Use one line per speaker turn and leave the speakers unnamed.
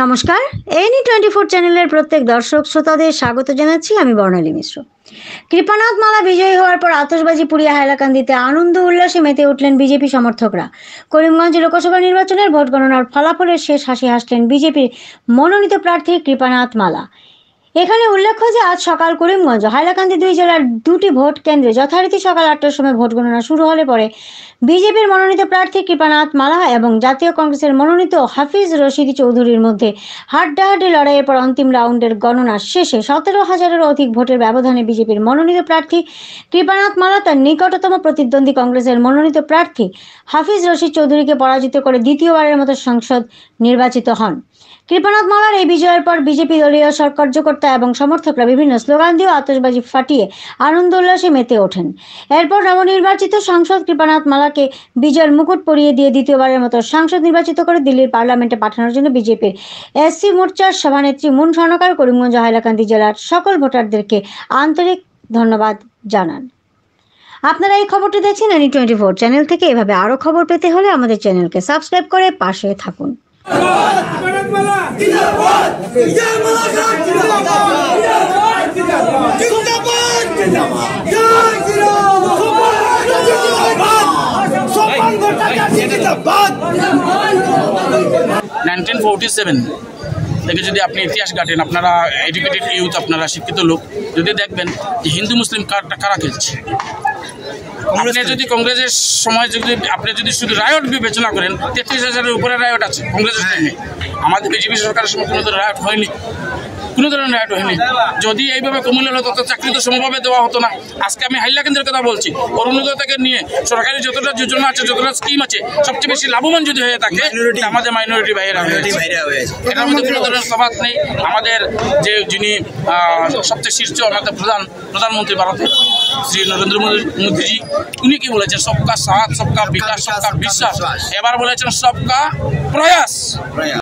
নমস্কার, এনি24 চ্যানেলের প্রত্যেক দর্শক শ্রোতাদের স্বাগত জানাচ্ছি। আমি বর্ণালী মিশ্র। কৃপানাথ মালা বিজয়ী হওয়ার পর আতশবাজি পুড়িয়ে হাইলাকান্দিতে আনন্দ উল্লাসে মেতে উঠলেন বিজেপি সমর্থকরা। করিমগঞ্জ লোকসভা নির্বাচনের ভোট গণনার ফলাফলের শেষ হাসি হাসলেন বিজেপির মনোনীত প্রার্থী কৃপানাথ মালা। এখানে উল্লেখ্য যে আজ সকাল করিমগঞ্জ হাইলাকান্দি দুই জেলার দুটি ভোট কেন্দ্রে যথারীতি সকাল 8টার সময় ভোট গণনা শুরু হলে পরে বিজেপির মনোনীত প্রার্থী কৃপানাথ মালা এবং জাতীয় কংগ্রেসের মনোনীত হাফিজ রশিদ চৌধুরীর মধ্যে হাড্ডাহাড্ডি লড়াইয়ের পর অন্তিম রাউন্ডের গণনা শেষে 17,000-এরও অধিক ভোটের ব্যবধানে বিজেপির মনোনীত প্রার্থী কৃপানাথ মালা তার নিকটতম প্রতিদ্বন্দ্বী কংগ্রেসের মনোনীত প্রার্থী হাফিজ রশিদ চৌধুরীকে পরাজিত করে দ্বিতীয়বারের মতো সংসদ নির্বাচিত হন। কৃপানাথ মালার এই বিজয়ের পর বিজেপি দলীয় কার্যকর্তা এবং সমর্থকরা বিভিন্ন স্লোগান দিয়ে আতশবাজি ফাটিয়ে আনন্দ উল্লাসে মেতে ওঠেন। এরপর নবনির্বাচিত সাংসদ কৃপানাথ মালাকে বিজয়ের মুকুট পরিয়ে দিয়ে দ্বিতীয়বারের মতো সাংসদ নির্বাচিত করে দিল্লির পার্লামেন্টে পাঠানোর জন্য বিজেপির এসসি মোর্চার সভানেত্রী মুন স্বর্ণকার করিমগঞ্জ হাইলাকান্দি জেলার সকল ভোটারদেরকে আন্তরিক ধন্যবাদ জানান। আপনারা এই খবরটি দেখছেন এনি24 চ্যানেল থেকে। এভাবে আরও খবর পেতে হলে আমাদের চ্যানেলকে সাবস্ক্রাইব করে পাশে থাকুন।
থেকে যদি আপনি ইতিহাস ঘাটেন, আপনারা এডুকেটেড ইউথ, আপনারা শিক্ষিত লোক, যদি দেখবেন যে হিন্দু মুসলিম কারা খেলছে। আপনি যদি কংগ্রেসের সময় আপনি যদি শুধু রায়ট বিবেচনা করেন, 33,000-এর উপরে রায়ট আছে কংগ্রেসের টাইমে। আমাদের বিজেপি সরকারের সময় কোনো ধরনের রায়ট হয়নি, কোনো ধরনের রায়ট হয়নি। যদি এইভাবে কমিলে হতো তত চাকরি তো সমভাবে দেওয়া হতো না। আজকে আমি হাইলাকান্দির কথা বলছি, অরুণোদয় থেকে নিয়ে সরকারি যতটা যোজনা আছে, যতটা স্কিম আছে, সবচেয়ে বেশি লাভবান যদি হয়ে থাকে আমাদের মাইনরিটি ভাইয়েরা হয়েছে। এটার মধ্যে কোনো ধরনের তফাৎ নেই। আমাদের যিনি সবচেয়ে শীর্ষ আমাদের প্রধানমন্ত্রী ভারতের শ্রী নরেন্দ্র মোদীজি, উনি কি বলেছেন? সবকা সাথ, সবকা বিকাশ, সবকা বিশ্বাস। এবার বলেছেন সবকা প্রয়াস।